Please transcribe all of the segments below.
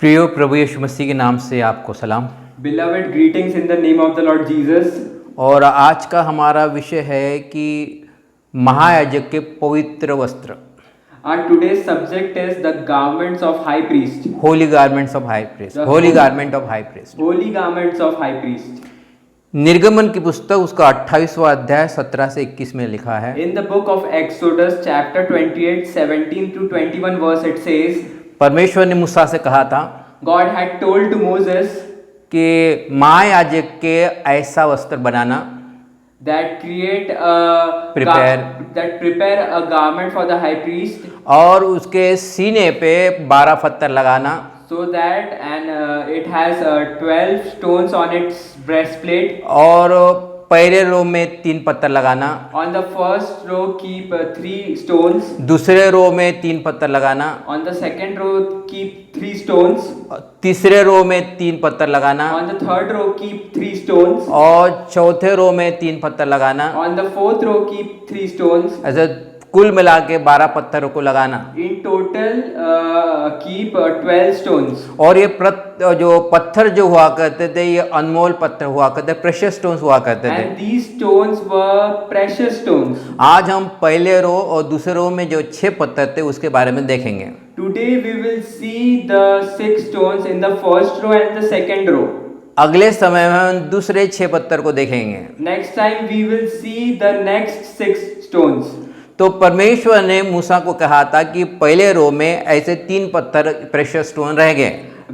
प्रियो प्रभु यीशु मसीह के नाम से आपको सलाम। Beloved, greetings in the name of the Lord Jesus. और आज का हमारा विषय है कि महायाजक के पवित्र वस्त्र, Our today's subject is the garments of high priest. Holi garments of high priest, The Holi holy- garment of high priest. Holy garments of high priest. निर्गमन की पुस्तक उसका 28वां अध्याय 17 से 21 में लिखा है, In the book of Exodus, chapter 28, 17 to 21 verse, it says, परमेश्वर ने मूसा से कहा था God had told to Moses कि महायाजक के ऐसा वस्त्र बनाना that prepare a garment for the high priest, और उसके सीने पे 12 पत्थर लगाना, so that it has 12 stones on its breastplate. और पहले रो में 3 पत्थर लगाना, On the first row keep 3 stones. दूसरे रो में 3 पत्थर लगाना, On the second row keep 3 stones. तीसरे रो में 3 पत्थर लगाना, On the third row keep 3 stones. और चौथे रो में 3 पत्थर लगाना। On the fourth row keep 3 stones. ऐसे कुल मिला के 12 पत्थरों को लगाना। In total keep 12 stones. और ये जो पत्थर जो हुआ करते थे ये अनमोल पत्थर हुआ करते, प्रेशियस स्टोन्स हुआ करते थे। And these stones were precious stones. आज हम पहले रो और दूसरे रो में जो 6 पत्थर थे उसके बारे में देखेंगे। Today we will see the 6 stones in the first row and the second row. अगले समय में हम दूसरे 6 पत्थर को देखेंगे। Next time we will see the next 6 stones. तो परमेश्वर ने मूसा को कहा था कि पहले रो में ऐसे 3 पत्थर प्रेशियस स्टोन रह गए।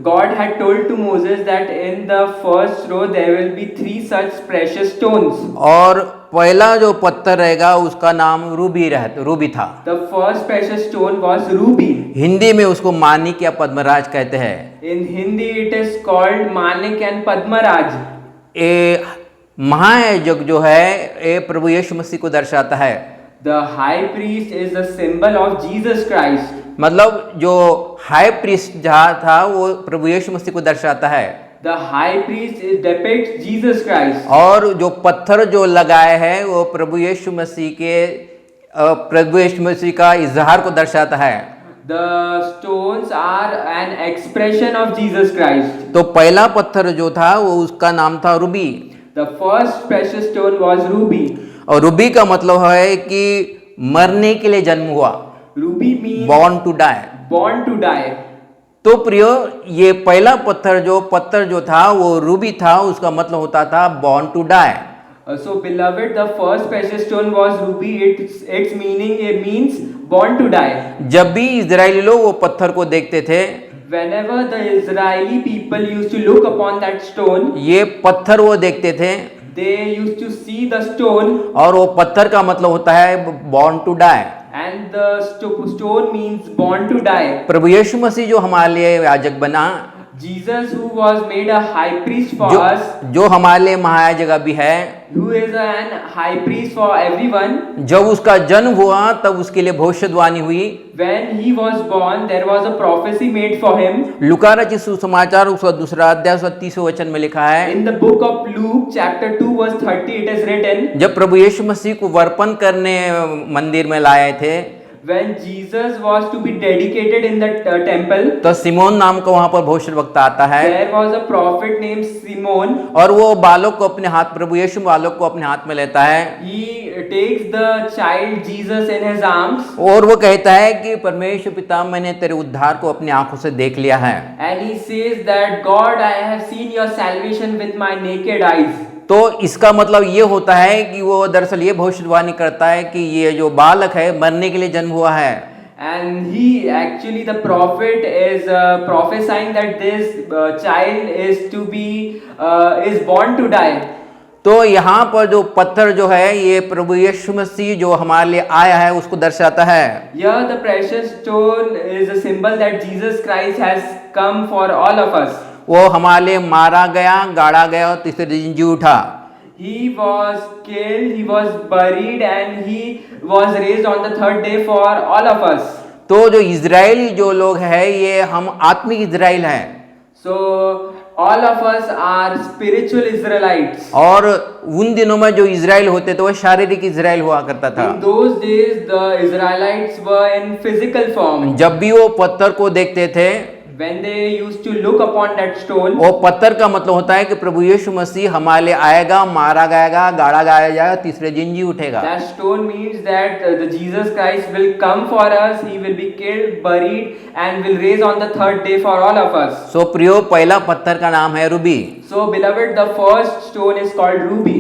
God had told to Moses that in the first row there will be 3 such precious stones. और पहला जो पत्थर रहेगा उसका नाम रूबी था। The first precious stone was ruby. Hindi में उसको मानिक या पद्मराज कहते हैं। In Hindi it is called Manik and Padmaraj. ये महायाजक जो है ये प्रभु यीशु मसीह को दर्शाता है। The high priest is a symbol of Jesus Christ. मतलब जो हाई प्रीस्ट जहाँ था वो प्रभु यीशु मसीह को दर्शाता है। The high priest depicts Jesus Christ. और जो पत्थर जो लगाए हैं वो प्रभु यीशु मसीह का इजहार को दर्शाता है। The stones are an expression of Jesus Christ. तो पहला पत्थर जो था वो उसका नाम था Ruby. The first precious stone was ruby. और रूबी का मतलब है कि मरने के लिए जन्म हुआ, Ruby means born to die. born to die. तो प्रियो ये पहला पत्थर जो था वो रूबी था, उसका मतलब होता था born to die. So beloved, the first precious stone was ruby. Its meaning it means born to die. जब भी इजरायली लोग वो पत्थर को देखते थे, Whenever the Israeli people used to look upon that stone, ये पत्थर वो देखते थे they used to see the stone, और वो पत्थर का मतलब होता है born to die. and the stone means born to die. प्रभु यीशु मसीह जो हमारे लिए याजक बना, Jesus, who was made a high priest for us, जो हमारे लिए महायाजक भी है, who is an high priest for everyone. जब उसका जन्म हुआ तब उसके लिए भविष्यवाणी हुई। When he was born, there was a prophecy made for him. लूका रचित सुसमाचार उसका 2 अध्याय 30 वचन में लिखा है, In the book of Luke, chapter 2, verse 30, it is written, जब प्रभु यीशु मसीह को वर्पण करने मंदिर में लाए थे when Jesus was to be dedicated in the temple, तो सिमोन नाम का वहां पर भविष्यवक्ता आता है, there was a prophet named Simon. और वो बालक को अपने हाथ, प्रभु यीशु बालक को अपने हाथ में लेता है, He takes the child Jesus in his arms, और वो कहता है कि परमेश्वर पिता मैंने तेरे उद्धार को अपनी आंखों से देख लिया है। and he says that God, I have seen your salvation with my naked eyes. तो इसका मतलब ये होता है कि वो दरअसल ये भविष्यवाणी करता है कि ये जो बालक है मरने के लिए जन्म हुआ है। And he actually, the prophet is prophesying that this child is born to die. तो यहाँ पर जो पत्थर जो है ये प्रभु यीशु मसीह जो हमारे लिए आया है उसको दर्शाता है। Here the precious stone is a symbol that Jesus Christ has come for all of us. वो हमारे लिए मारा गया, गाड़ा गया और तीसरे दिन जी उठा। He was killed, he was buried, and he was raised on the third day for all of us. तो जो इजराइली जो लोग हैं ये हम आत्मिक इजराइल हैं। So all of us are spiritual Israelites. और उन दिनों में जो इजराइल होते थे वो शारीरिक इजराइल हुआ करता था। In those days the Israelites were in physical form. जब भी वो पत्थर को देखते थे when they used to look upon that stone, वो पत्थर का मतलब होता है कि प्रभु यीशु मसीह हमारे लिए आएगा, मारा जाएगा, गाड़ा गाया जाएगा, तीसरे दिन जी उठेगा। that stone means that the Jesus Christ will come for us, he will be killed, buried and will raise on the third day for all of us. सो प्रियो, पहला पत्थर का नाम है Ruby. So beloved, the first stone is called ruby.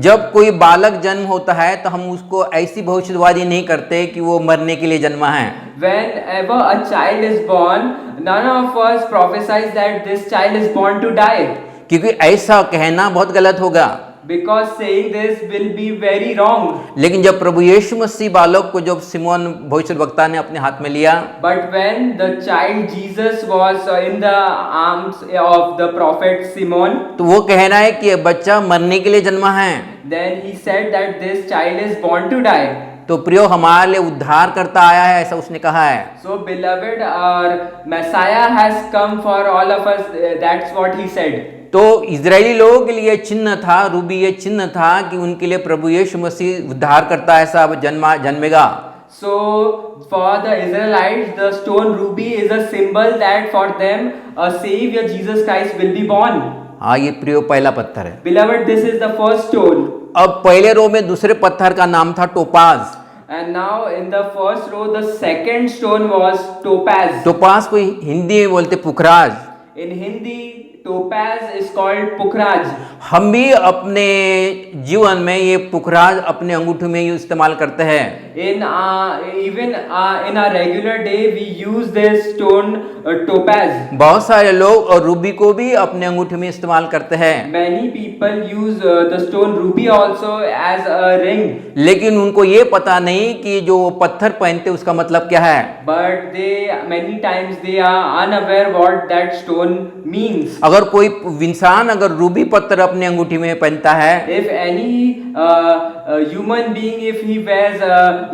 जब कोई बालक जन्म होता है तो हम उसको ऐसी भविष्यवाणी नहीं करते कि वो मरने के लिए जन्मा है। Whenever a child is born, none of us prophesies that this child is born to die, क्योंकि ऐसा कहना बहुत गलत होगा। because saying this will be very wrong. लेकिन जब प्रभु यीशु मसीह बालक को जब सिमोन भविष्यवक्ता ने अपने हाथ में लिया, But when the child Jesus was in the arms of the prophet Simon, तो वो कहना है कि ये बच्चा मरने के लिए जन्मा है। then he said that this child is born to die. तो प्रियो, हमारे लिए उद्धार करता आया है, ऐसा उसने कहा है। So beloved, our Messiah has come for all of us. That's what he said. तो इजरायली लोगों के लिए चिन्ह था, रूबी ये चिन्ह था कि उनके लिए प्रभु यीशु मसीह उद्धार करता ऐसा जन्मेगा। So for the Israelites, the stone ruby is a symbol that for them a savior Jesus Christ will be born. हाँ, ये प्रियो पहला पत्थर है। Beloved, this is the first stone. अब पहले रो में दूसरे पत्थर का नाम था topaz. And now in the first row, the second stone was topaz. Topaz को हिंदी में बोलते पुखराज। In Hindi, topaz is called pukhraj. हम भी अपने जीवन में ये पुखराज अपने अंगूठे में ही इस्तेमाल करते हैं। In even in our regular day, we use this stone topaz. बहुत सारे लोग और रूबी को भी अपने अंगूठे में इस्तेमाल करते हैं, Many people use the stone ruby also as a ring, लेकिन उनको ये पता नहीं कि जो वो पत्थर पहनते उसका मतलब क्या है। but many times they are unaware what that stone means. अगर कोई इंसान अगर रूबी पत्थर अपने अंगूठी में पहनता है, If any human being, if he wears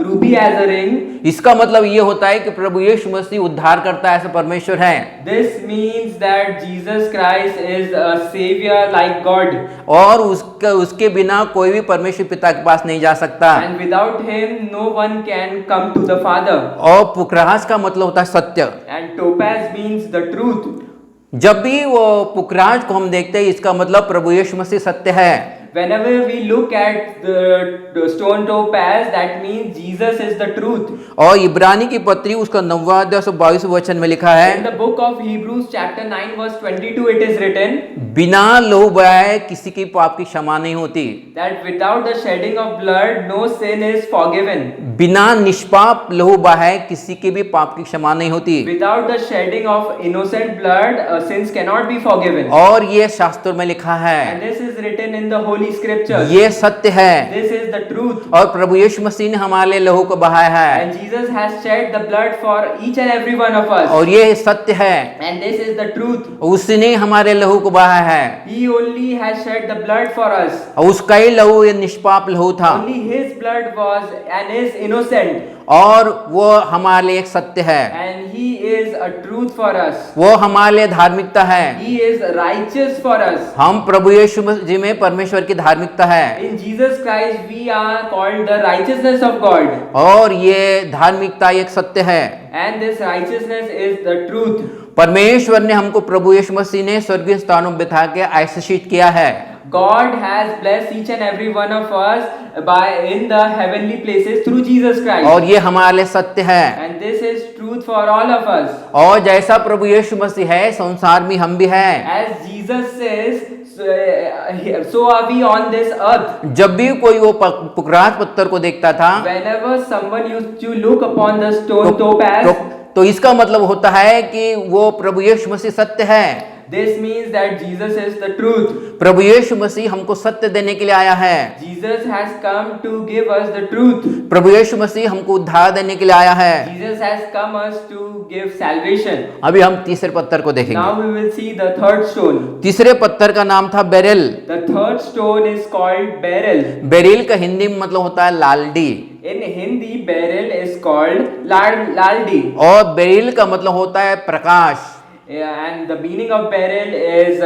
ruby as a ring, इसका मतलब ये होता है कि प्रभु यीशु मसीह उद्धार करता है, ऐसा परमेश्वर है। this means that Jesus Christ is a savior like God, और उसके बिना कोई भी परमेश्वर पिता के पास नहीं जा सकता। and without him no one can come to the Father. और पुखराज का मतलब होता है सत्य। And topaz means the truth. जब भी वो पुखराज को हम देखते हैं, इसका मतलब प्रभु यीशु मसीह सत्य है। Whenever we look at the stone topaz, that means Jesus is the truth. और इब्रानी की पत्री उसका 9वां अध्याय 22 वचन में लिखा In है, the book of Hebrews chapter 9 verse 22 it is written बिना लहू बहाए किसी की पाप की क्षमा नहीं होती। that without the shedding of blood no sin is forgiven. बिना निष्पाप लहू बहाए किसी के भी पाप की क्षमा नहीं होती। Without the shedding of innocent blood sins cannot be forgiven. और ये शास्त्र में लिखा And है, this is written in the Holy Scriptures. ये सत्य है। This is the truth. और प्रभु यीशु मसीह ने हमारे लिए लहू को बहाया है, And Jesus has shed the blood for each and every one of us. और ये सत्य है। And this is the truth. उसने हमारे लहू को बहाया है, He only has shed the blood for us. और उसका ही लहू ये निष्पाप लहू था, Only his blood was and is innocent. और वो हमारे लिए एक सत्य है। And he is a truth for us. वो हमारे लिए धार्मिकता है। He is righteous for us. हम प्रभु यीशु मसीह में परमेश्वर की धार्मिकता है, In Jesus Christ we are called the righteousness of God. और ये धार्मिकता एक सत्य है। And this righteousness is the truth. परमेश्वर ने हमको प्रभु यीशु मसीह ने स्वर्गीय स्थानों में बिठा के आशीषित किया है। God has blessed each and every one of us by in the heavenly places through Jesus Christ. और ये हमारे लिए सत्य है। And this is truth for all of us. और जैसा प्रभु यीशु मसीह है, संसार में हम भी हैं। As Jesus says, so are we on this earth. जब भी कोई वो पुखराज पत्थर को देखता था, Whenever someone used to look upon the stone topaz, तो इसका मतलब होता है कि वो प्रभु यीशु मसीह सत्य है। this means that Jesus is the truth. प्रभु यीशु मसीह हमको सत्य देने के लिए आया है। Jesus has come to give us the truth. प्रभु यीशु मसीह हमको उद्धार देने के लिए आया है। Jesus has come us to give salvation. अभी हम तीसरे पत्थर को देखेंगे। Now we will see the third stone. तीसरे पत्थर का नाम था beryl. The third stone is called beryl. Beryl का हिंदी में मतलब होता है लालडी, In Hindi, beryl is called laldi. और बेरिल का मतलब होता है प्रकाश। And the meaning of beryl is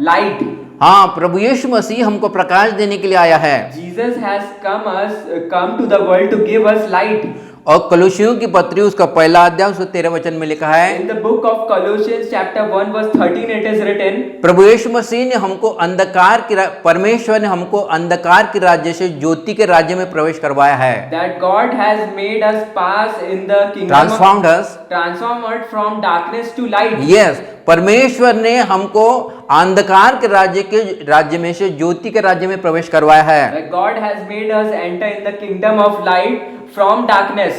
light. हाँ, प्रभु यीशु मसीह हमको प्रकाश देने के लिए आया है। Jesus has come to the world to give us light. और कलोसियों की पत्री उसका पहला अध्याय उसके 13 वचन में लिखा है, In the book of Colossians chapter 1 verse 13 it is written, प्रभु यीशु मसीह ने हमको परमेश्वर ने हमको अंधकार के राज्य से ज्योति के राज्य में प्रवेश करवाया है, that God has made us pass in the kingdom transformed us. transformed from darkness to light. Yes, परमेश्वर ने हमको अंधकार के राज्य में से ज्योति के राज्य में प्रवेश करवाया है, That God has made us enter in the kingdom of light from darkness.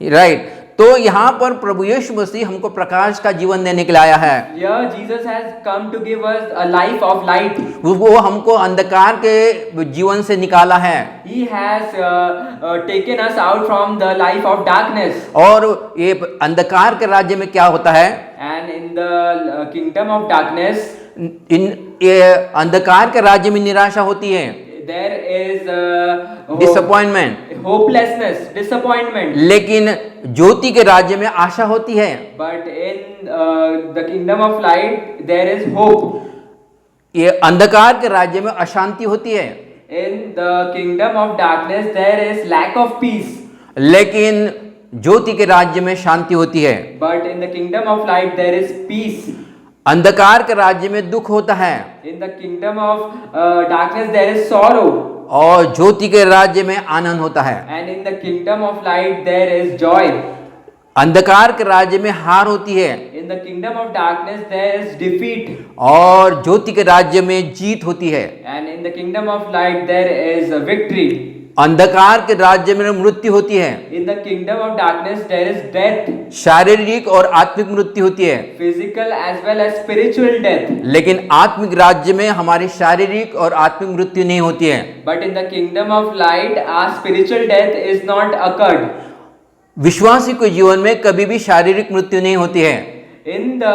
Right. तो यहाँ पर प्रभु यीशु मसीह हमको प्रकाश का जीवन देने के लिए आया है। Here Jesus has come to give us a life of light. वो हमको अंधकार के जीवन से निकाला है He has taken us out from the life of darkness. और ये अंधकार के राज्य में क्या होता है, And in the kingdom of darkness, ये अंधकार के राज्य में निराशा होती है, there is disappointment, hopelessness, disappointment. लेकिन ज्योति के राज्य में आशा होती है। But in the kingdom of light, there is hope. ये अंधकार के राज्य में अशांति होती है, In the kingdom of darkness, there is lack of peace. लेकिन ज्योति के राज्य में शांति होती है। But in the kingdom of light, there is peace. अंधकार के राज्य में दुख होता है In the kingdom of darkness, there is sorrow. और ज्योति के राज्य में आनंद होता है। And in the kingdom of light, there is joy. अंधकार के राज्य में हार होती है In the kingdom of darkness, there is defeat. और ज्योति के राज्य में जीत होती है। And in the kingdom of light, there is a victory. अंधकार के राज्य में मृत्यु होती है, In the kingdom of darkness, there is death. शारीरिक और आत्मिक मृत्यु होती है, Physical as well as spiritual death. लेकिन आत्मिक राज्य में हमारी शारीरिक और आत्मिक मृत्यु नहीं होती है। But in the kingdom of light, our spiritual death is not occurred. विश्वासी के जीवन में कभी भी शारीरिक मृत्यु नहीं होती है। In the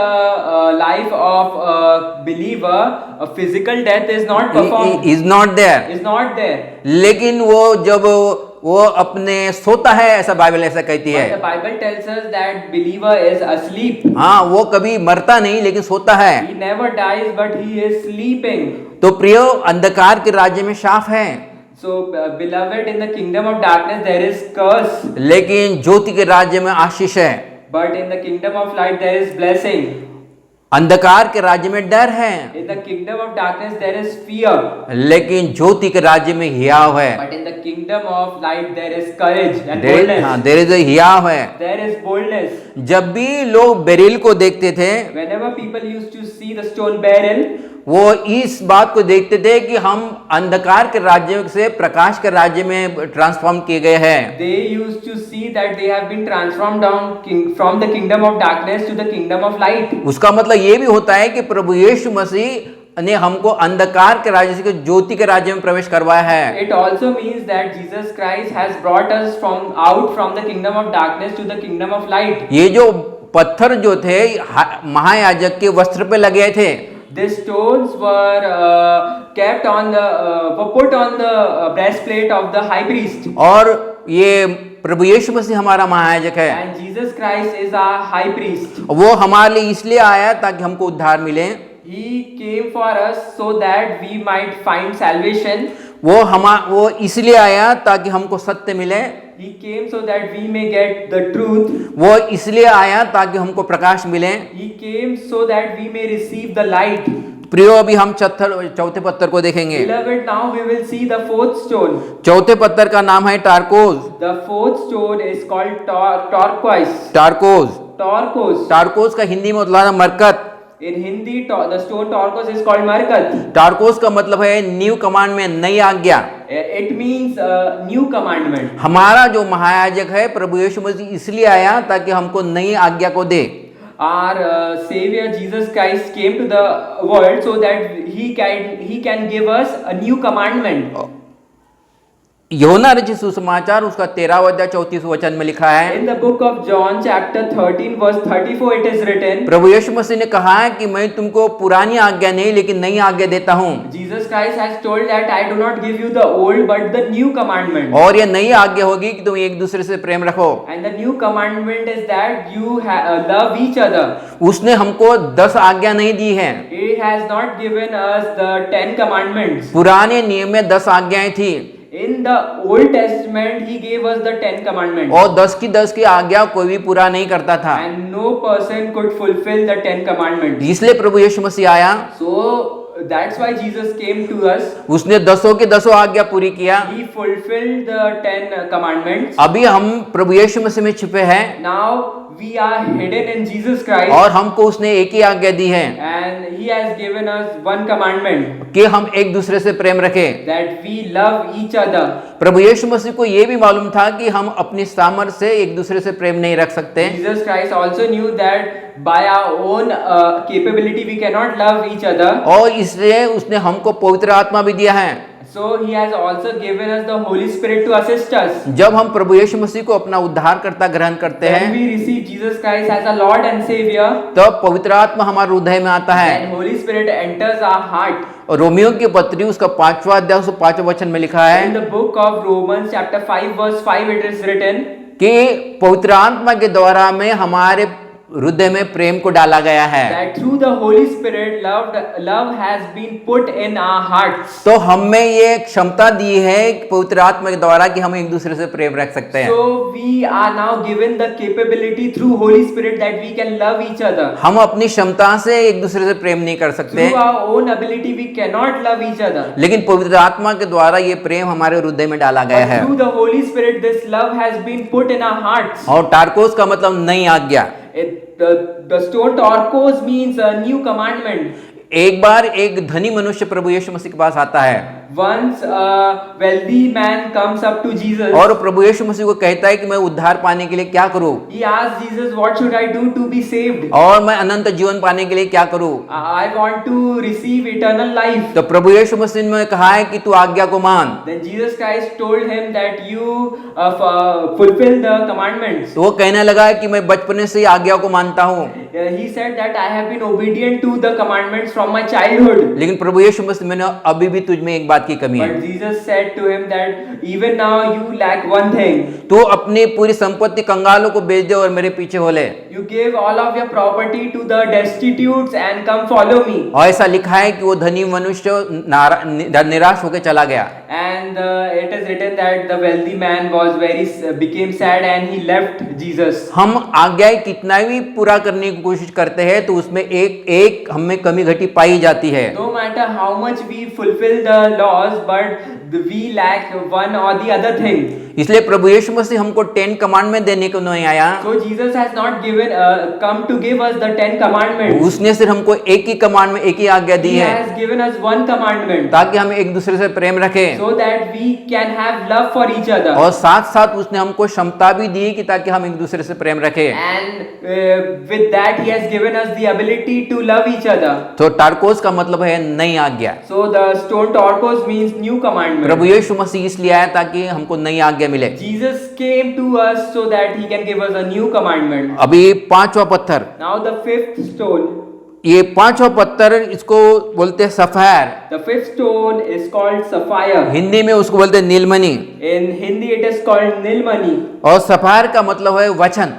life of a believer, a physical death is not performed. Is not there, Is not there. लेकिन वो जब वो अपने सोता है, ऐसा बाइबल ऐसा कहती But the है। Bible tells us that believer is asleep. हाँ, वो कभी मरता नहीं लेकिन सोता है। He never dies, but he is sleeping. तो प्रियो, अंधकार के राज्य में शाप है, So, beloved, in the kingdom of darkness there is curse, लेकिन ज्योति के राज्य में आशीष है। but in the kingdom of light there is blessing. अंधकार के राज्य में डर है, In the kingdom of darkness there is fear, लेकिन ज्योति के राज्य में हियाव है। but in the kingdom of light there is courage and boldness. There is हियाव है। There is boldness. जब भी लोग बेरिल को देखते थे, Whenever people used to see the stone barrel, वो इस बात को देखते थे कि हम अंधकार के राज्य से प्रकाश के राज्य में ट्रांसफॉर्म किए गए हैं। they used to see that they have been transformed from the kingdom of darkness to the kingdom of light. उसका मतलब ये भी होता है कि प्रभु यीशु मसीह ने हमको अंधकार के राज्य से ज्योति के राज्य में प्रवेश करवाया है। It also means that Jesus Christ has brought us out from the kingdom of darkness to the kingdom of light. ये जो पत्थर जो थे महायाजक के वस्त्र पे लगे थे, These stones were kept on were put on the breastplate of the high priest. और ये प्रभु यीशु मसीह हमारा महायाजक है। And Jesus Christ is our high priest. वो हमारे लिए इसलिए आया ताकि हमको उद्धार मिले। He came for us so that we might find salvation. वो इसलिए आया ताकि हमको सत्य मिले। He came so that we may get the truth. वो इसलिए आया ताकि हमको प्रकाश मिले। He came so that we may receive the light. प्रियो, अभी हम चौथे पत्थर को देखेंगे। Beloved, now we will see the fourth stone. चौथे पत्थर का नाम है टारकोज। The fourth stone is called turquoise. टारकोज, Turquoise. टारकोज का हिंदी में मतलब है मरकत। In Hindi, the stone turquoise is called markat. टारकोज का मतलब है न्यू कमांड में नई आज्ञा। It means new commandment. हमारा जो महायाजक है प्रभु यीशु मसीह इसलिए आया ताकि हमको नई आज्ञा को दे। Our Savior Jesus Christ came to the world so that he can give us a new commandment. यूहन्ना रचित सुसमाचार उसका 13वां अध्याय 34 वचन में लिखा है, In the book of John chapter 13 verse 34 it is written, प्रभु यीशु मसीह ने कहा है कि मैं तुमको पुरानी आज्ञा नहीं लेकिन नई आज्ञा देता हूँ। Jesus Christ has told that I do not give you the old but the new commandment. और ये नई आज्ञा होगी कि तुम एक दूसरे से प्रेम रखो। And the new commandment is that you love each other. उसने हमको 10 आज्ञा नहीं दी है। He has not given us the 10 commandments. पुराने नियम में 10 आज्ञाएं थी, In the Old Testament, He gave us the 10 commandments, और 10 की आज्ञा कोई भी पूरा नहीं करता था, and no person could fulfill the 10 commandments. इसलिए प्रभु यीशु मसीह आया, So that's why Jesus came to us. उसने 10 की 10 आज्ञा पूरी किया। He fulfilled the 10 commandments. अभी हम प्रभु यीशु मसीह में छुपे हैं Now we are hidden in Jesus Christ, और हमको उसने एक ही आज्ञा दी है and He has given us one commandment, कि हम एक दूसरे से प्रेम रखें। that we love each other. प्रभु यीशु मसीह को ये भी मालूम था कि हम अपनी सामर्थ्य से एक दूसरे से प्रेम नहीं रख सकते, Jesus Christ also knew that by our own capability we cannot love each other. और इसलिए उसने हमको पवित्र आत्मा भी दिया है। So He has also given us the Holy Spirit to assist us. जब हम प्रभु यीशु मसीह को अपना उद्धारकर्ता ग्रहण करते When हैं we receive Jesus Christ as our Lord and Savior, तब पवित्र आत्मा हमारे हृदय में आता है। then Holy Spirit enters our heart. और रोमियो की पत्री उसका 5वां अध्याय उसके 5वें वचन में लिखा In है the book of Romans chapter 5 verse 5 it is written कि पवित्र आत्मा के द्वारा में हमारे हृदय में प्रेम को डाला गया है। that through the Holy Spirit love has been put in our hearts. तो हमें ये क्षमता दी है पवित्र आत्मा के द्वारा कि हम एक दूसरे से प्रेम रख सकते हैं। So we are now given the capability through Holy Spirit that we can love each other. हम अपनी क्षमता से एक दूसरे से प्रेम नहीं कर सकते, Through our own ability we cannot love each other. लेकिन पवित्र आत्मा के द्वारा ये प्रेम हमारे हृदय में डाला गया But है। through the Holy Spirit this love has been put in our hearts. और टारकोस का मतलब नई आज्ञा। The stone turquoise means a new commandment. एक बार एक धनी मनुष्य प्रभु यीशु मसीह के पास आता है Once a wealthy man comes up to Jesus. और प्रभु यीशु मसीह को कहता है कि मैं उद्धार पाने के लिए क्या करूं, He asked Jesus, what should I do to be saved? और मैं अनंत जीवन पाने के लिए क्या करूं। I want to receive eternal life. तो प्रभु यीशु मसीह ने कहा है कि तू आज्ञा को मान। Then Jesus Christ told him that you fulfill the commandments. तो वो कहने लगा कि मैं बचपन से ही आज्ञा को मानता हूँ, He said that I have been obedient to the commandments from my childhood. लेकिन प्रभु यीशु मसीह मैंने अभी भी तुझ में एक बात की कमी है। But Jesus said to him that even now you lack one thing. तू अपनी पूरी संपत्ति कंगालों को बेच दे और मेरे पीछे हो ले। You give all of your property to the destitutes and come follow me. और ऐसा लिखा है कि वो धनी मनुष्य निराश होकर चला गया। And it is written that the wealthy man became sad and he left Jesus. हम आज्ञाएं कितना भी पूरा करने की कोशिश करते हैं तो उसमें एक हमें कमी घटी पाई जाती है। No matter how much we fulfill the laws, but we lack one or the other thing. इसलिए प्रभु यीशु मसीह हमको 10 कमांडमेंट देने को नहीं आया। So Jesus has not come to give us the 10 commandments. उसने सिर्फ हमको एक ही कमांडमेंट, एक ही आज्ञा दी He है has given us one commandment ताकि हम एक दूसरे से प्रेम रखें, so that we can have love for each other. और साथ साथ उसने हमको क्षमता भी दी कि ताकि हम एक दूसरे से प्रेम रखें। And with that he has given us the ability to love each other. तो टारकोस का मतलब है नई आज्ञा। So the stone turquoise means new commandment. प्रभु यीशु मसीह इसलिए आया ताकि हमको नई आज्ञा मिले। Jesus came to us so that he can give us a new commandment. अभी 5वां पत्थर, Now the fifth stone. ये 5वां पत्थर इसको बोलते हैं sapphire, The fifth stone is called sapphire. Hindi में उसको बोलते हैं नीलमणि, In Hindi it is called nilmani. और सफायर का मतलब है वचन।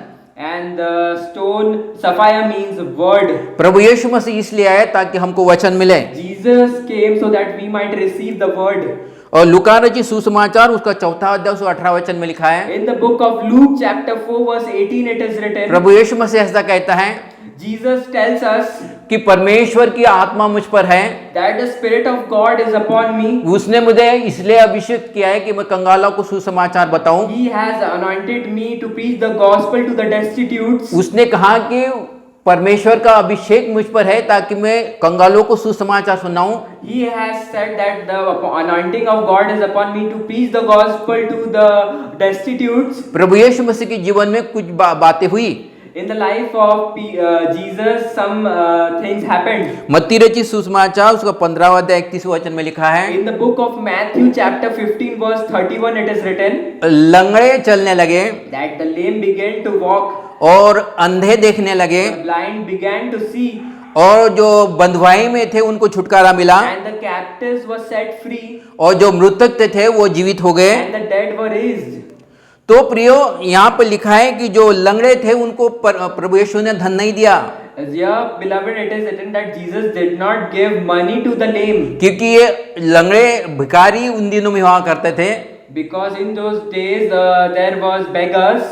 And the stone sapphire means word. प्रभु यीशु मसीह इसलिए आए ताकि हमको वचन मिले। Jesus came so that we might receive the word. और लूका रचित सुसमाचार उसका 4वां अध्याय उसका 18वां वचन में लिखा है, In the book of Luke chapter 4 verse 18 it is written. प्रभु यीशु मसीह ऐसा कहता है Jesus tells us कि परमेश्वर की आत्मा मुझ पर है, that the spirit of God is upon me. उसने मुझे इसलिए अभिषेक किया है कि मैं कंगालों को सुसमाचार बताऊं। He has anointed me to preach the gospel to the destitutes. उसने कहा कि परमेश्वर का अभिषेक मुझ पर है ताकि मैं कंगालों को सुसमाचार सुनाऊं। He has said that the anointing of God is upon me to preach the gospel to the destitutes. प्रभु यीशु मसीह के जीवन में कुछ बातें हुई। In the life of Jesus, some things happened. मत्ती रचित सुसमाचार उसका 15वां अध्याय 31वां वचन में लिखा है, In the book of Matthew chapter 15 verse 31 it is written लंगड़े चलने लगे that the lame began to walk, और अंधे देखने लगे, the blind began to see, और जो बंधुआई में थे उनको छुटकारा मिला, and the captives were set free, और जो मृतक थे वो जीवित हो गए। and the dead were raised. तो प्रियो यहाँ पर लिखा है कि जो लंगड़े थे उनको प्रभु यीशु ने धन नहीं दिया, Yeah, beloved, it is written that Jesus did not give money to the lame, क्योंकि ये लंगड़े भिखारी उन दिनों में हुआ करते थे, because in those days there was beggars.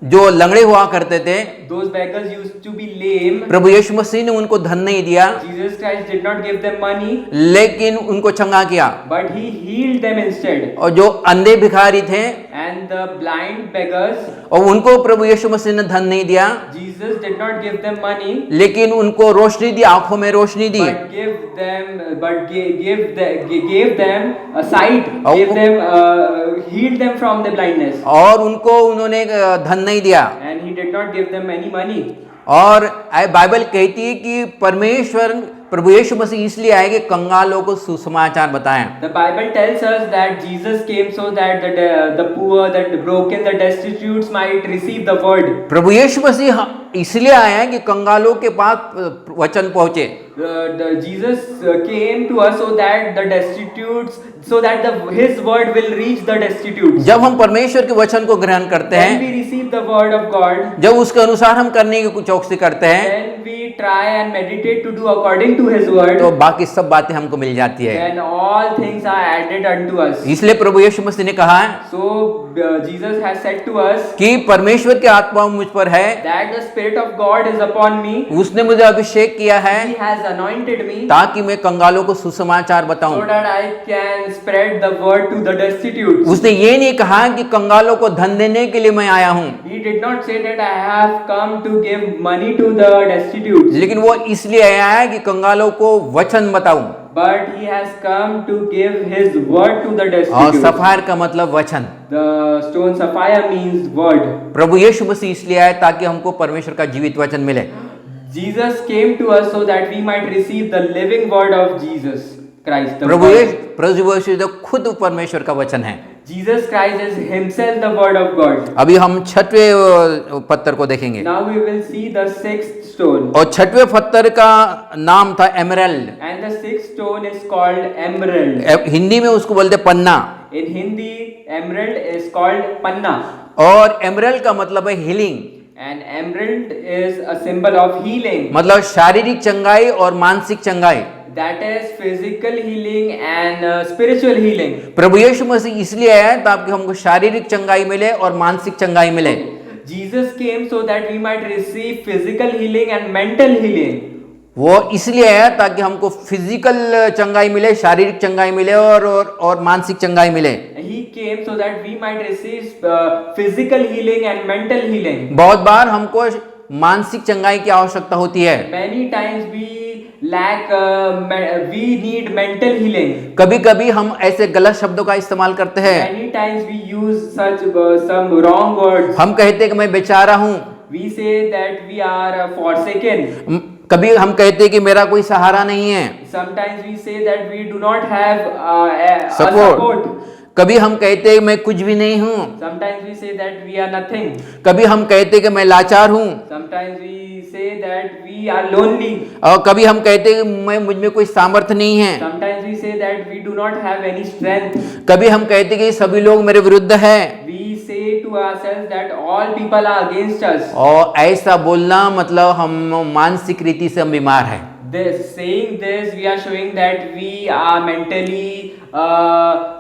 जो लंगड़े हुआ करते थे। Those beggars used to be lame. प्रभु यीशु मसीह ने उनको धन नहीं दिया, Jesus Christ did not give them money, लेकिन उनको चंगा किया। but he healed them instead. और जो अंधे भिखारी थे And the blind beggars, और उनको प्रभु यीशु मसीह ने धन नहीं दिया, Jesus did not give them money, लेकिन उनको रोशनी दी, आंखों में रोशनी दी। gave them a sight, healed them from the blindness. और उनको उन्होंने धन नहीं दिया। And he did not give them any money. और बाइबल कहती है कि परमेश्वर प्रभु यीशु मसीह इसलिए आए कि कंगालों को सुसमाचार बताएं। The Bible tells us that Jesus came so that the poor, the broken, the destitutes might receive the word. प्रभु यीशु मसीह इसलिए आए हैं कि कंगालों के पास वचन पहुंचे। Jesus came to us so that the destitutes, so that his word will reach the destitutes. जब हम परमेश्वर के वचन को ग्रहण करते When हैं, we receive the word of God, जब उसके अनुसार हम करने की चौकसी करते हैं, then we try and meditate to do according to his word, तो बाकी सब बातें हमको मिल जाती है। then all things are added unto us. इसलिए प्रभु यीशु मसीह ने कहा है So Jesus has said to us कि परमेश्वर की आत्मा मुझ पर है, that the Spirit of God is upon me. उसने मुझे अभिषेक किया है He has anointed me ताकि मैं कंगालों को सुसमाचार बताऊं। so that I can spread the word to the destitutes. उसने ये नहीं कहा कि कंगालों को धन देने के लिए मैं आया हूं, He did not say that I have come to give money to the destitutes, लेकिन वो इसलिए आया है कि कंगालों को वचन बताऊं। but he has come to give his word to the और destitutes. सफायर का मतलब वचन। The stone sapphire means word. प्रभु यीशु मसीह इसलिए आए ताकि हमको परमेश्वर का जीवित वचन मिले। Jesus came to us so that we might receive the living word of Jesus Christ. The Prabhu word. यीशु तो खुद परमेश्वर का वचन है। Jesus Christ is himself the word of God. अभी हम छठवें पत्थर को देखेंगे, Now we will see the sixth stone. और छठवें पत्थर का नाम था emerald. And the sixth stone is called emerald. Hindi में उसको बोलते पन्ना, In Hindi, emerald is called panna. और एमरल्ड का मतलब है healing, And emerald is a symbol of healing. मतलब शारीरिक चंगाई और मानसिक चंगाई। That is physical healing and spiritual healing. प्रभु यीशु मसीह इसलिए आया ताकि हमको शारीरिक चंगाई मिले और मानसिक चंगाई मिले। Jesus came so that we might receive physical healing and mental healing. वो इसलिए आया ताकि हमको फिजिकल चंगाई मिले, शारीरिक चंगाई मिले और मानसिक चंगाई मिले। He came so that we might receive physical healing and mental healing. बहुत बार हमको मानसिक चंगाई की आवश्यकता होती है, Many times we need mental healing. कभी कभी हम ऐसे गलत शब्दों का इस्तेमाल करते हैं। Many times we use some wrong words. हम कहते हैं कि मैं बेचारा हूँ, We say that we are forsaken. कभी हम कहते हैं कि मेरा कोई सहारा नहीं है, Sometimes we say that we do not have a Support. support. कभी हम कहते हैं कि मैं कुछ भी नहीं हूँ, Sometimes we say that we are nothing. कभी हम कहते हैं कि मैं लाचार हूँ, Sometimes we say that we are lonely. और कभी हम कहते हैं कि मैं मुझ में कोई सामर्थ्य नहीं है, Sometimes we say that we do not have any strength. कभी हम कहते हैं कि सभी लोग मेरे विरुद्ध है। We say to ourselves that all people are against us. और ऐसा बोलना मतलब हम मानसिक रीति से हम बीमार हैं। Saying this, we are showing that we are mentally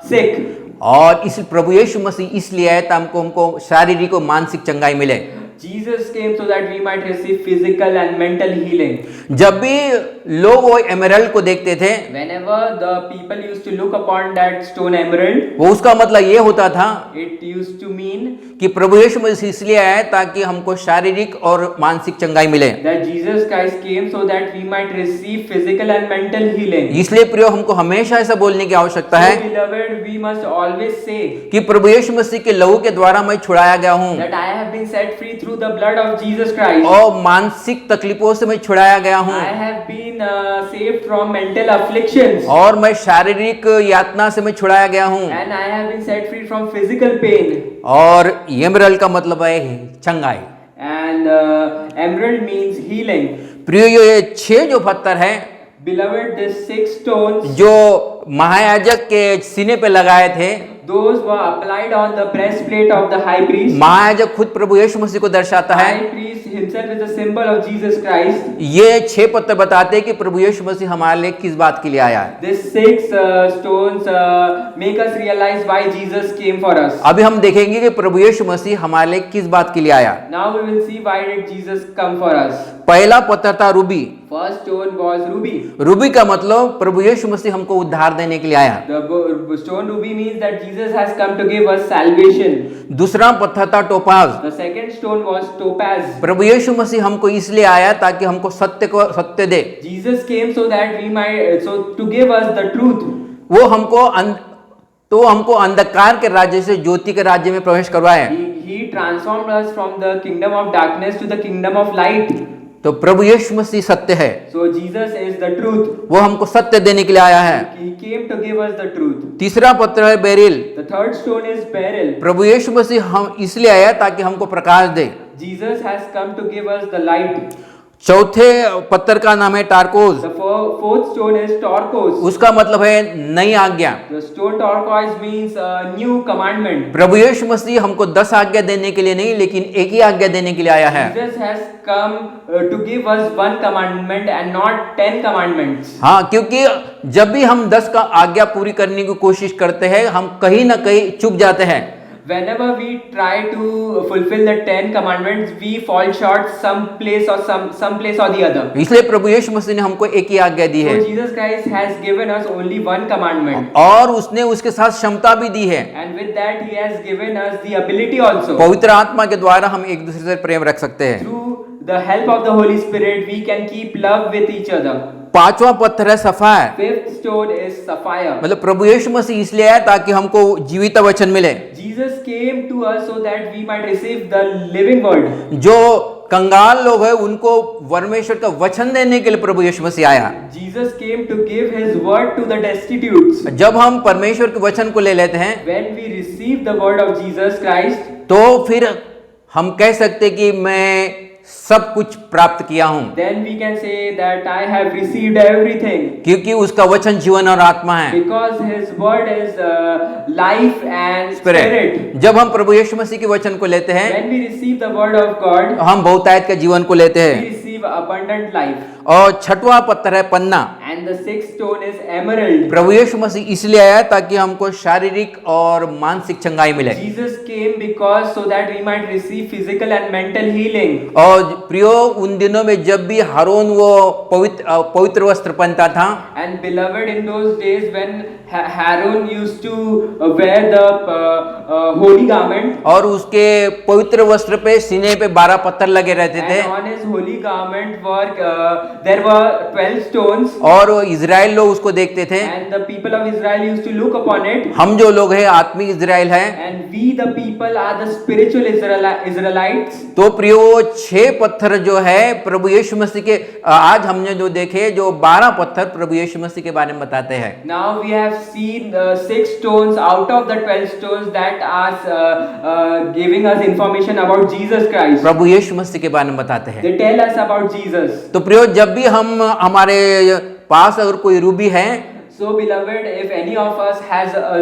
sick. और इस प्रभु यीशु मसीह इसलिए आए ताकि हमको शारीरिक और मानसिक चंगाई मिले। Jesus came so that we might receive physical and mental healing. जब भी लोग वो एमरल्ड को देखते थे, Whenever the people used to look upon that stone emerald, वो उसका मतलब ये होता था it used to mean कि प्रभु यीशु मसीह इसलिए आए ताकि हमको शारीरिक और मानसिक चंगाई मिले। that Jesus Christ came so that we might receive physical and mental healing. इसलिए प्रियो हमको हमेशा ऐसा बोलने की आवश्यकता So, है beloved, we must always say कि प्रभु यीशु मसीह के लहू के द्वारा मैं छुड़ाया गया हूँ, that I have been set free through the blood of Jesus Christ. और मानसिक तकलीफों से मैं छुड़ाया गया हूँ, I have been saved from mental afflictions. और मैं शारीरिक यातना से मैं छुड़ाया गया हूँ, And I have been set free from physical pain. और एमरल्ड का मतलब है चंगाई। And emerald means healing. प्रियो ये 6 जो पत्थर है, Beloved, these 6 stones, जो महायाजक के सीने पे लगाए थे, those were applied on the breastplate of the high priest. महायाजक खुद प्रभु यीशु मसीह को दर्शाता है। High priest himself is a symbol of Jesus Christ. ये 6 पत्थर बताते हैं कि प्रभु यीशु मसीह हमारे लिए किस बात के लिए आया है। These 6 stones make us realize why Jesus came for us. अभी हम देखेंगे कि प्रभु यीशु मसीह हमारे लिए किस बात के लिए आया। Now we will see why did Jesus come for us. पहला पत्थर था Ruby. First stone was ruby. Ruby का मतलब प्रभु यीशु मसीह हमको उद्धार देने के लिए आया। The stone ruby means that Jesus has come to give us salvation. दूसरा पत्थर था topaz. The second stone was topaz. प्रभु यीशु मसीह हमको इसलिए आया ताकि हमको सत्य दे। Jesus came so that we might to give us the truth. वो हमको अंधकार के राज्य से ज्योति के राज्य में प्रवेश करवाए। He transformed us from the kingdom of darkness to the kingdom of light. तो प्रभु यीशु मसीह सत्य है। So Jesus is the truth. वो हमको सत्य देने के लिए आया है। He came to give us the truth. तीसरा पत्थर है beryl. The third stone is beryl. प्रभु यीशु मसीह हम इसलिए आया ताकि हमको प्रकाश दे। Jesus has come to give us the light. चौथे पत्थर का नाम है टारकोज। The fourth stone is turquoise. उसका मतलब है नई आज्ञा। The stone turquoise means a new commandment. प्रभु यीशु मसीह हमको 10 आज्ञा देने के लिए नहीं, लेकिन एक ही आज्ञा देने के लिए आया है। Jesus has come to give us one commandment and not 10 commandments. हाँ, क्योंकि जब भी हम 10 का आज्ञा पूरी करने की कोशिश करते हैं, हम कहीं ना कहीं चूक जाते हैं। Whenever we try to fulfill the 10 commandments, we fall short some place or some place or the other. इसलिए प्रभु यीशु मसीह ने हमको एक ही आज्ञा दी है। So Jesus Christ has given us only one commandment. और उसने उसके साथ क्षमता भी दी है। And with that he has given us the ability also. पवित्र आत्मा के द्वारा हम एक दूसरे से प्रेम रख सकते हैं। Through the help of the Holy Spirit, we can keep love with each other. पांचवा पत्थर है sapphire. Fifth stone is sapphire. मतलब प्रभु यीशु मसीह इसलिए आया ताकि हमको जीवित वचन मिले। Jesus came to us so that we might receive the living word. जो कंगाल लोग हैं उनको परमेश्वर का वचन देने के लिए प्रभु यीशु मसीह आया। Jesus came to give his word to the destitutes. जब हम परमेश्वर के वचन को ले लेते हैं, When we receive the word of Jesus Christ, तो फिर हम कह सकते कि मैं सब कुछ प्राप्त किया हूं, then we can say that I have received everything. क्योंकि उसका वचन जीवन और आत्मा है। Because his word is life and spirit. जब हम प्रभु यीशु मसीह के वचन को लेते हैं, When we receive the word of God, हम बहुतायत का जीवन को लेते we हैं। receive abundant life. और छठवां पत्थर है पन्ना। And the sixth stone is emerald. प्रभु यीशु मसीह इसलिए आया ताकि हमको शारीरिक और मानसिक चंगाई मिले। Jesus came because so that we might receive physical and mental healing. और प्रियो, उन दिनों में जब भी हारून वो पवित्र वस्त्र पहनता था, And beloved, in those days when Aaron used to wear the holy garment, और उसके पवित्र वस्त्र पे सीने पे 12 पत्थर लगे रहते थे, and on his holy garment there were 12 stones, और इजराइल लोग उसको देखते थे। and the people of Israel used to look upon it. हम जो लोग हैं आत्मिक इजराइल है। And we the people are the spiritual Israelites. तो प्रियो, 6 पत्थर जो है प्रभु यीशु मसीह के, आज हमने जो देखे, जो 12 पत्थर प्रभु यीशु मसीह के बारे में बताते हैं। Now we have seen 6 stones out of the 12 stones that are giving us information about Jesus Christ. प्रभु यीशु मसीह के बारे में बताते हैं। They tell us about Jesus. तो प्रियो, जब भी हमारे पास अगर कोई रूबी है, So beloved, if any of us has a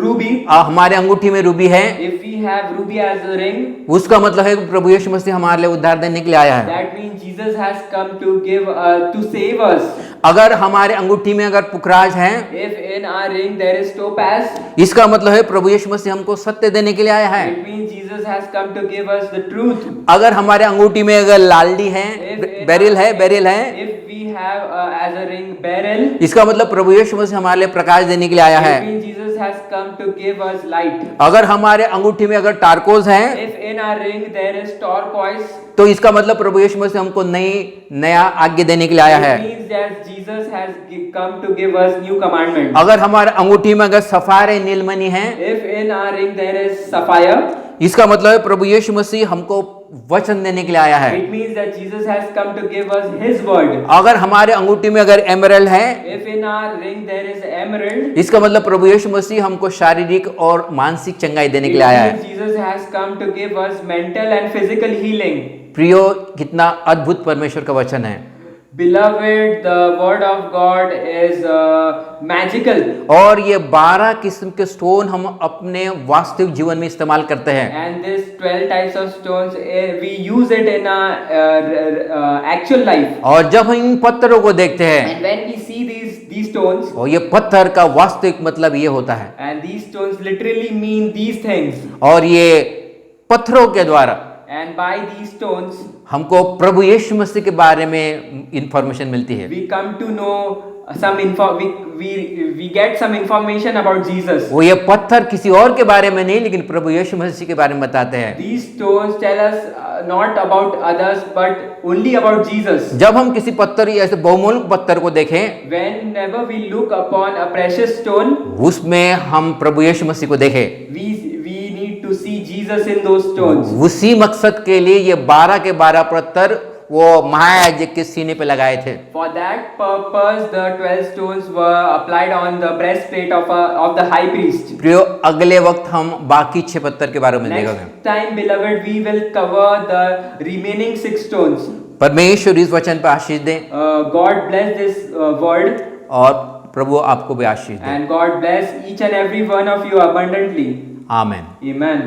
ruby, हमारे अंगूठी में रूबी है, if we have ruby as a ring, उसका मतलब है कि प्रभु यीशु मसीह हमारे लिए उद्धार देने के लिए आया है। that means Jesus has come to give to save us. अगर हमारे अंगूठी में अगर पुखराज है, If in our ring there is topaz, इसका मतलब है प्रभु यीशु मसीह हमको सत्य देने के लिए आया है। it means Jesus has come to give us the truth. अगर हमारे अंगूठी में अगर लालडी है, बेरिल है, If we have as a ring beryl, इसका मतलब प्रभु यीशु मसीह हमारे लिए प्रकाश देने के लिए आया it है। means Jesus has come to give us light. अगर हमारे अंगूठी में अगर टारकोज है, If in our ring there is turquoise, तो इसका मतलब प्रभु यीशु मसीह हमको नया आज्ञा देने के लिए आया है। it means that Jesus has come to give us new commandment. अगर हमारे अंगूठी में अगर सफायर है, नीलमणि है, If in our ring there is sapphire, इसका मतलब है प्रभु यीशु मसीह हमको वचन देने के लिए आया है। it means that Jesus has come to give us his word. अगर हमारे अंगूठी में अगर एमरल्ड है, If in our ring there is emerald, इसका मतलब प्रभु यीशु मसीह हमको शारीरिक और मानसिक चंगाई देने it के लिए आया means है। Jesus has come to give us mental and physical healing. प्रियो, कितना अद्भुत परमेश्वर का वचन है। Beloved, the word of God is magical. और ये 12 किस्म के स्टोन हम अपने वास्तविक जीवन में इस्तेमाल करते हैं। And this 12 types of stones, we use it in actual life. और जब हम इन पत्थरों को देखते हैं, And when we see these stones, और ये पत्थर का वास्तविक मतलब ये होता है, and these stones literally mean these things. और ये पत्थरों के द्वारा And by these stones, हमको प्रभु यीशु मसीह के बारे में इंफॉर्मेशन मिलती है। we come to know some we get some information about Jesus. वो ये पत्थर किसी और के बारे में नहीं, लेकिन प्रभु यीशु मसीह के बारे में बताते हैं। These stones tell us not about others but only about Jesus. जब हम किसी पत्थर या ऐसे बहुमूल्य पत्थर को देखें, Whenever we look upon a precious stone, उसमें हम प्रभु यीशु मसीह को देखें। we need to see Jesus in those stones. उसी मकसद के लिए ये 12 के 12 पत्थर वो महायाजक के सीने पे लगाए थे। For that purpose, the 12 stones were applied on the breastplate of the high priest. प्रियो, अगले वक्त हम बाकी 6 पत्थर के बारे में देखेंगे। Next time, beloved, we will cover the remaining 6 stones. परमेश्वर इस वचन पर आशीष दे, God bless this word, और प्रभु आपको भी आशीष दे। and God bless each and every one of you abundantly. आमीन। Amen.